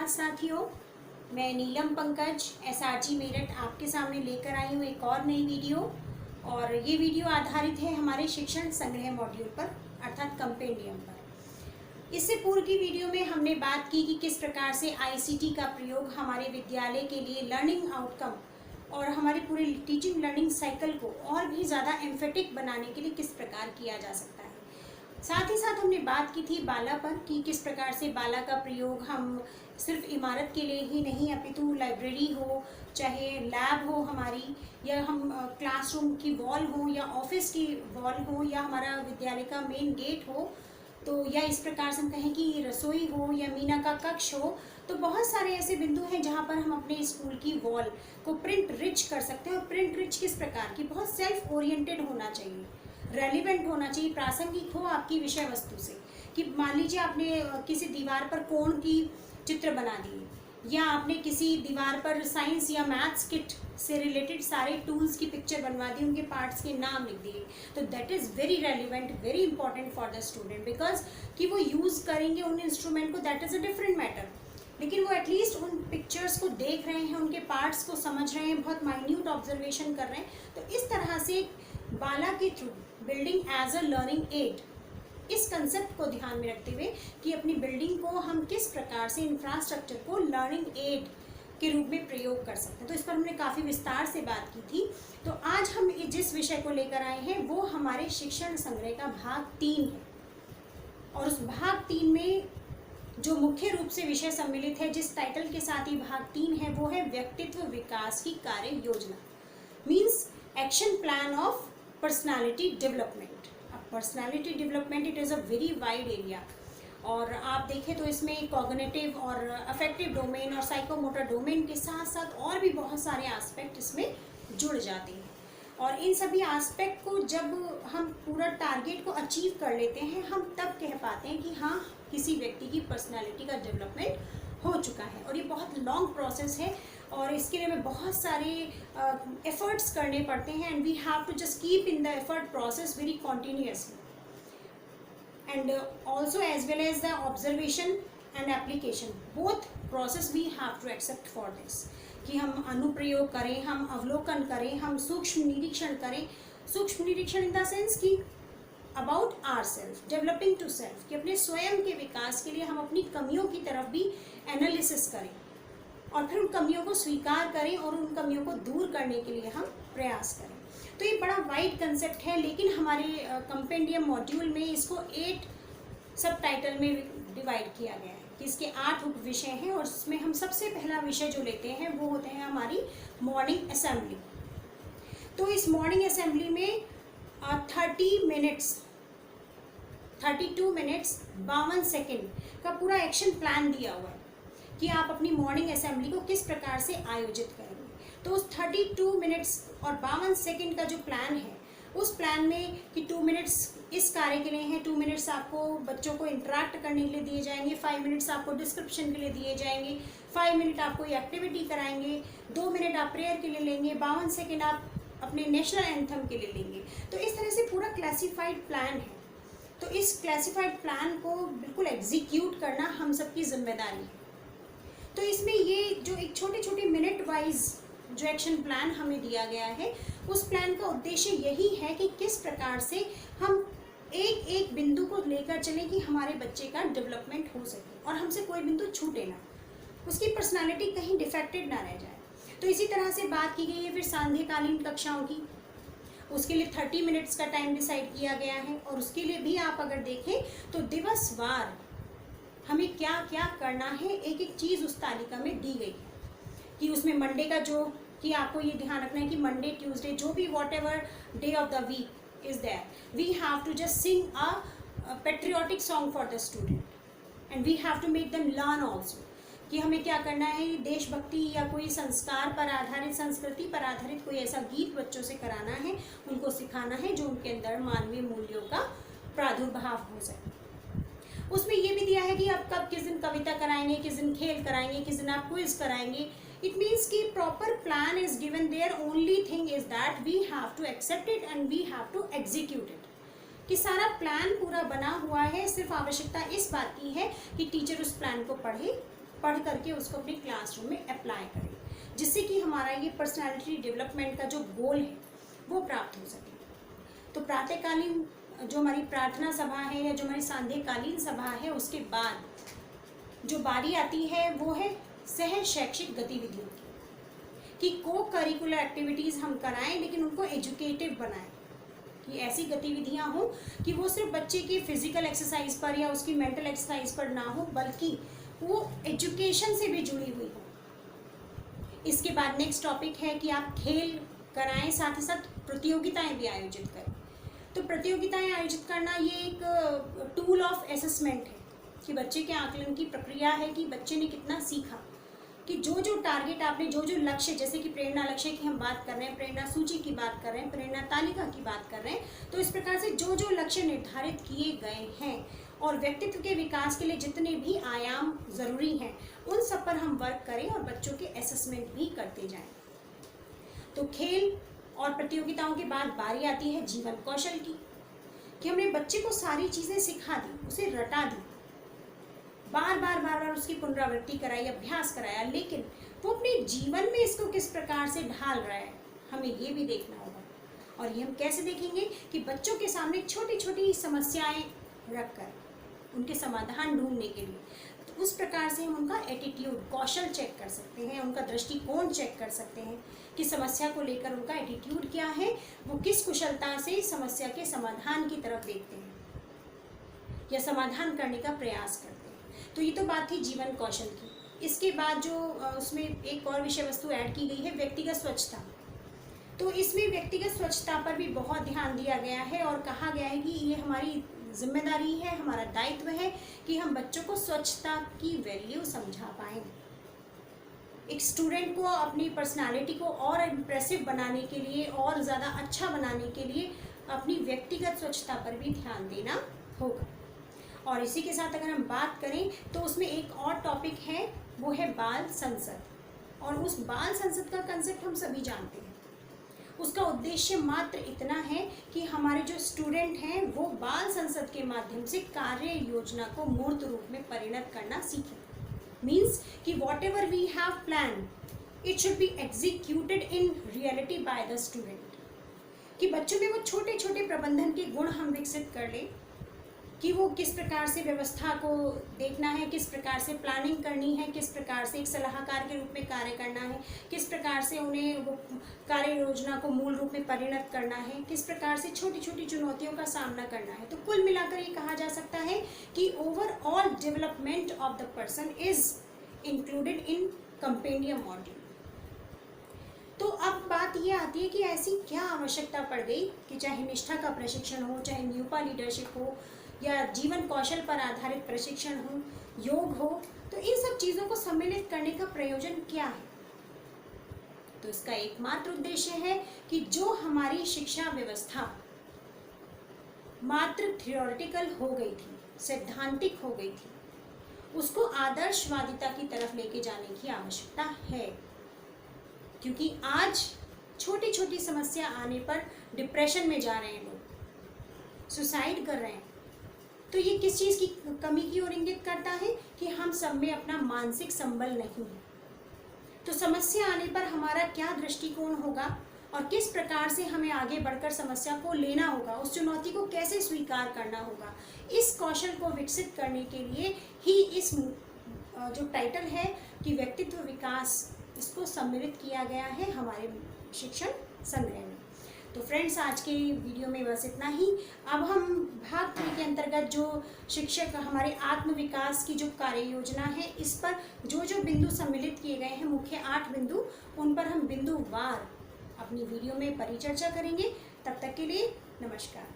नमस्कार साथियों, मैं नीलम पंकज एसआरजी मेरठ आपके सामने लेकर आई हूँ एक और नई वीडियो। और ये वीडियो आधारित है हमारे शिक्षण संग्रह मॉड्यूल पर अर्थात कंपेंडियम पर। इससे पूर्व की वीडियो में हमने बात की कि किस प्रकार से आईसीटी का प्रयोग हमारे विद्यालय के लिए लर्निंग आउटकम और हमारे पूरे टीचिंग लर्निंग साइकिल को और भी ज़्यादा एम्फेटिक बनाने के लिए किस प्रकार किया जा सकता है। साथ ही साथ हमने बात की थी बाला पर कि किस प्रकार से बाला का प्रयोग हम सिर्फ इमारत के लिए ही नहीं अपितु लाइब्रेरी हो, चाहे लैब हो हमारी, या हम क्लासरूम की वॉल हो, या ऑफिस की वॉल हो, या हमारा विद्यालय का मेन गेट हो, तो या इस प्रकार से हम कहें कि रसोई हो या मीना का कक्ष हो, तो बहुत सारे ऐसे बिंदु हैं जहाँ पर हम अपने स्कूल की वॉल को प्रिंट रिच कर सकते हैं। और प्रिंट रिच किस प्रकार की, बहुत सेल्फ ओरिएंटेड होना चाहिए, रेलिवेंट होना चाहिए, प्रासंगिक हो आपकी विषय वस्तु से। कि मान लीजिए आपने किसी दीवार पर कोण की चित्र बना दिए, या आपने किसी दीवार पर साइंस या मैथ्स किट से रिलेटेड सारे टूल्स की पिक्चर बनवा दी, उनके पार्ट्स के नाम लिख दिए, तो that is very relevant, very important for the student, because कि वो यूज़ करेंगे उन इंस्ट्रूमेंट को, that is a different matter, लेकिन वो एटलीस्ट उन पिक्चर्स को देख रहे हैं, उनके पार्ट्स को समझ रहे हैं, बहुत माइन्यूट ऑब्जर्वेशन कर रहे हैं। तो इस तरह से बाला के through building as a learning aid, इस कंसेप्ट को ध्यान में रखते हुए कि अपनी बिल्डिंग को हम किस प्रकार से इंफ्रास्ट्रक्चर को लर्निंग एड के रूप में प्रयोग कर सकते हैं, तो इस पर हमने काफ़ी विस्तार से बात की थी। तो आज हम जिस विषय को लेकर आए हैं वो हमारे शिक्षण संग्रह का भाग 3 है, और उस भाग 3 में जो मुख्य रूप से विषय सम्मिलित है, जिस टाइटल के साथ ही भाग 3 है, वो है व्यक्तित्व विकास की कार्य योजना, means action plan of personality development. अब personality development it is a very wide area, और आप देखें तो इसमें कॉग्निटिव और अफेक्टिव डोमेन और साइकोमोटर डोमेन के साथ साथ और भी बहुत सारे एस्पेक्ट इसमें जुड़ जाते हैं। और इन सभी एस्पेक्ट को जब हम पूरा टारगेट को अचीव कर लेते हैं, हम तब कह पाते हैं कि हाँ, किसी व्यक्ति की पर्सनालिटी का डेवलपमेंट हो चुका है। और ये बहुत लॉन्ग प्रोसेस है, और इसके लिए हमें बहुत सारे एफर्ट्स करने पड़ते हैं, and we have to just keep in the effort process very continuously, and also as well as the observation and application, both process we have to accept for this, कि हम अनुप्रयोग करें, हम अवलोकन करें, हम सूक्ष्म निरीक्षण करें। सूक्ष्म निरीक्षण इन द सेंस कि about our self, developing to self, कि अपने स्वयं के विकास के लिए हम अपनी कमियों की तरफ भी एनालिसिस करें, और फिर उन कमियों को स्वीकार करें और उन कमियों को दूर करने के लिए हम प्रयास करें। तो ये बड़ा वाइड कंसेप्ट है, लेकिन हमारे कंपेंडियम मॉड्यूल में इसको 8 सब टाइटल में डिवाइड किया गया है कि इसके 8 उप विषय हैं, और इसमें हम सबसे पहला विषय जो लेते हैं वो होते हैं हमारी मॉर्निंग असेंबली। तो इस मॉर्निंग असेंबली में 32 मिनट्स 52 सेकेंड का पूरा एक्शन प्लान दिया हुआ है कि आप अपनी मॉर्निंग असेंबली को किस प्रकार से आयोजित करेंगे। तो उस 32 मिनट्स और 52 सेकेंड का जो प्लान है, उस प्लान में कि 2 मिनट्स इस कार्य के लिए हैं, 2 मिनट्स आपको बच्चों को इंटरेक्ट करने के लिए दिए जाएंगे, 5 मिनट्स आपको डिस्क्रिप्शन के लिए दिए जाएंगे, 5 मिनट आप कोई एक्टिविटी कराएंगे, 2 मिनट आप प्रेयर के लिए लेंगे, 52 सेकेंड आप अपने नेशनल एंथम के लिए लेंगे। तो इस तरह से पूरा क्लासिफाइड प्लान है। तो इस क्लासिफाइड प्लान को बिल्कुल एग्जीक्यूट करना हम सबकी जिम्मेदारी है। तो इसमें ये जो एक छोटे छोटे मिनट वाइज जो एक्शन प्लान हमें दिया गया है, उस प्लान का उद्देश्य यही है कि किस प्रकार से हम एक एक बिंदु को लेकर चलें कि हमारे बच्चे का डेवलपमेंट हो सके और हमसे कोई बिंदु छूटे ना, उसकी पर्सनालिटी कहीं डिफेक्टेड ना रह जाए। तो इसी तरह से बात की गई है फिर सांध्यकालीन कक्षाओं की, उसके लिए 30 मिनट्स का टाइम डिसाइड किया गया है। और उसके लिए भी आप अगर देखें तो दिवसवार हमें क्या क्या करना है, एक एक चीज़ उस तालिका में दी गई है कि उसमें मंडे का जो, कि आपको ये ध्यान रखना है कि मंडे ट्यूसडे जो भी whatever day of the week is there, we have to just sing a patriotic song for the student and we have to make them learn also, कि हमें क्या करना है, देशभक्ति या कोई संस्कार पर आधारित, संस्कृति पर आधारित कोई ऐसा गीत बच्चों से कराना है, उनको सिखाना है जो उनके अंदर मानवीय मूल्यों का प्रादुर्भाव हो सके। उसमें ये भी दिया है कि आप कब किस दिन कविता कराएंगे, किस दिन खेल कराएंगे, किस दिन आप क्विज कराएंगे। इट मीन्स कि proper plan is given there, only thing is that we have to accept it and we have to execute it, कि सारा प्लान पूरा बना हुआ है, सिर्फ आवश्यकता इस बात की है कि टीचर उस प्लान को पढ़े पढ़ करके उसको अपने क्लासरूम में अप्लाई करें, जिससे कि हमारा ये पर्सनालिटी डेवलपमेंट का जो गोल है वो प्राप्त हो सके। तो प्रातःकालीन जो हमारी प्रार्थना सभा है या जो हमारी सांध्यकालीन सभा है, उसके बाद जो बारी आती है वो है सह शैक्षिक गतिविधियों की, कि को करिकुलर एक्टिविटीज़ हम कराएं लेकिन उनको एजुकेटिव बनाएं, कि ऐसी गतिविधियां हों कि वो सिर्फ बच्चे की फिजिकल एक्सरसाइज पर या उसकी मेंटल एक्सरसाइज पर ना हो, बल्कि वो एजुकेशन से भी जुड़ी हुई हो। इसके बाद नेक्स्ट टॉपिक है कि आप खेल कराएं, साथ ही साथ प्रतियोगिताएं भी आयोजित करें। तो प्रतियोगिताएं आयोजित करना ये एक टूल ऑफ असेसमेंट है कि बच्चे के आकलन की प्रक्रिया है कि बच्चे ने कितना सीखा, कि जो जो टारगेट आपने, जो जो लक्ष्य, जैसे कि प्रेरणा लक्ष्य की हम बात कर रहे हैं, प्रेरणा सूची की बात कर रहे हैं, प्रेरणा तालिका की बात कर रहे हैं, तो इस प्रकार से जो जो लक्ष्य निर्धारित किए गए हैं और व्यक्तित्व के विकास के लिए जितने भी आयाम ज़रूरी हैं, उन सब पर हम वर्क करें और बच्चों के असेसमेंट भी करते जाएं। तो खेल और प्रतियोगिताओं के बाद बारी आती है जीवन कौशल की, कि हमने बच्चे को सारी चीज़ें सिखा दी, उसे रटा दी, बार बार उसकी पुनरावृत्ति कराई, अभ्यास कराया, लेकिन वो अपने जीवन में इसको किस प्रकार से ढाल रहा है, हमें ये भी देखना होगा। और ये हम कैसे देखेंगे कि बच्चों के सामने छोटी छोटी समस्याएं रखकर उनके समाधान ढूंढने के लिए, तो उस प्रकार से हम उनका एटीट्यूड, कौशल चेक कर सकते हैं, उनका दृष्टिकोण चेक कर सकते हैं कि समस्या को लेकर उनका एटीट्यूड क्या है, वो किस कुशलता से समस्या के समाधान की तरफ देखते हैं या समाधान करने का प्रयास करते हैं। तो ये तो बात थी जीवन कौशल की। इसके बाद जो उसमें एक और विषय वस्तु ऐड की गई है, व्यक्तिगत स्वच्छता। तो इसमें व्यक्तिगत स्वच्छता पर भी बहुत ध्यान दिया गया है और कहा गया है कि ये हमारी जिम्मेदारी है, हमारा दायित्व है कि हम बच्चों को स्वच्छता की वैल्यू समझा पाएं। एक स्टूडेंट को अपनी पर्सनालिटी को और इम्प्रेसिव बनाने के लिए, और ज़्यादा अच्छा बनाने के लिए अपनी व्यक्तिगत स्वच्छता पर भी ध्यान देना होगा। और इसी के साथ अगर हम बात करें तो उसमें एक और टॉपिक है, वो है बाल संसद। और उस बाल संसद का कंसेप्ट हम सभी जानते हैं। उसका उद्देश्य मात्र इतना है कि हमारे जो स्टूडेंट हैं वो बाल संसद के माध्यम से कार्य योजना को मूर्त रूप में परिणत करना सीखें। मीन्स कि whatever we have plan, it should be executed in reality by the student. कि बच्चों में वो छोटे छोटे प्रबंधन के गुण हम विकसित कर लें, कि वो किस प्रकार से व्यवस्था को देखना है, किस प्रकार से प्लानिंग करनी है, किस प्रकार से एक सलाहकार के रूप में कार्य करना है, किस प्रकार से उन्हें वो कार्य योजना को मूल रूप में परिणत करना है, किस प्रकार से छोटी छोटी चुनौतियों का सामना करना है। तो कुल मिलाकर ये कहा जा सकता है कि overall development of the person is included in compendium module. तो अब बात ये आती है कि ऐसी क्या आवश्यकता पड़ गई कि चाहे निष्ठा का प्रशिक्षण हो, चाहे न्यूपा लीडरशिप हो, या जीवन कौशल पर आधारित प्रशिक्षण हो, योग हो, तो इन सब चीज़ों को सम्मिलित करने का प्रयोजन क्या है? तो इसका एकमात्र उद्देश्य है कि जो हमारी शिक्षा व्यवस्था मात्र थियोरेटिकल हो गई थी, सैद्धांतिक हो गई थी, उसको आदर्शवादिता की तरफ लेके जाने की आवश्यकता है। क्योंकि आज छोटी छोटी समस्या आने पर डिप्रेशन में जा रहे हैं लोग, सुसाइड कर रहे हैं। तो ये किस चीज़ की कमी की ओर इंगित करता है कि हम सब में अपना मानसिक संबल नहीं है। तो समस्या आने पर हमारा क्या दृष्टिकोण होगा और किस प्रकार से हमें आगे बढ़कर समस्या को लेना होगा, उस चुनौती को कैसे स्वीकार करना होगा, इस कौशल को विकसित करने के लिए ही इस जो टाइटल है कि व्यक्तित्व विकास, इसको सम्मिलित किया गया है हमारे शिक्षण संग्रह में। तो फ्रेंड्स, आज के वीडियो में बस इतना ही। अब हम भाग 3 के अंतर्गत जो शिक्षक हमारे आत्मविकास की जो कार्य योजना है, इस पर जो जो बिंदु सम्मिलित किए गए हैं, मुख्य 8 बिंदु, उन पर हम बिंदुवार अपनी वीडियो में परिचर्चा करेंगे। तब तक के लिए नमस्कार।